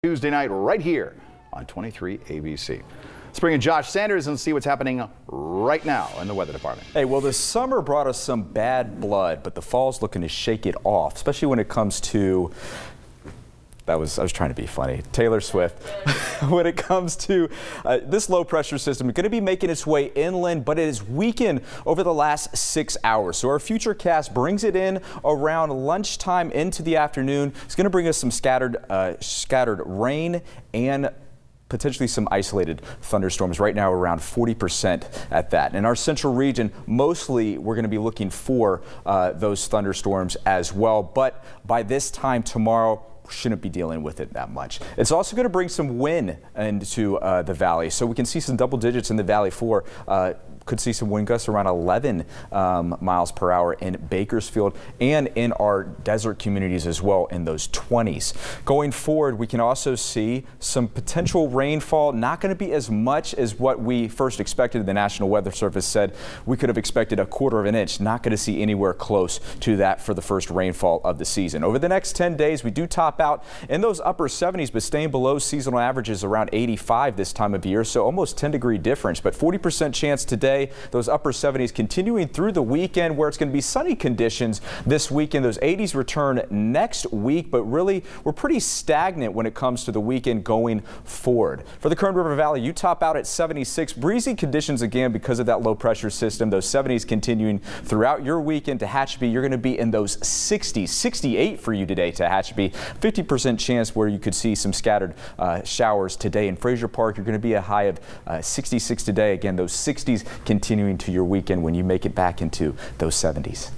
Tuesday night right here on 23 ABC. Let's bring in Josh Sanders and see what's happening right now in the weather department. Hey, well, the summer brought us some bad blood, but the fall's looking to shake it off, especially when it comes to I was trying to be funny. Taylor Swift. When it comes to this low pressure system, it's going to be making its way inland, but it is weakened over the last 6 hours. So our futurecast brings it in around lunchtime into the afternoon. It's going to bring us some scattered rain and potentially some isolated thunderstorms. Right now around 40% at that. In our central region, mostly we're going to be looking for those thunderstorms as well. But by this time tomorrow, shouldn't be dealing with it that much. It's also going to bring some wind into the valley, so we can see some double digits in the valley floor. Could see some wind gusts around 11 miles per hour in Bakersfield and in our desert communities as well in those 20s. Going forward, we can also see some potential rainfall, not going to be as much as what we first expected. The National Weather Service said we could have expected 1/4 of an inch, not going to see anywhere close to that for the first rainfall of the season. Over the next 10 days, we do top out in those upper 70s, but staying below seasonal averages around 85 this time of year, so almost 10-degree difference, but 40% chance today. Those upper 70s continuing through the weekend, where it's going to be sunny conditions this weekend. Those 80s return next week, but really we're pretty stagnant when it comes to the weekend going forward. For the Kern River Valley, you top out at 76. Breezy conditions again because of that low pressure system. Those 70s continuing throughout your weekend. To Tehachapi, you're going to be in those 60s. 68 for you today, Tehachapi. 50% chance where you could see some scattered showers today. In Fraser Park, you're going to be a high of 66 today. Again, those 60s continuing to your weekend when you make it back into those 70s.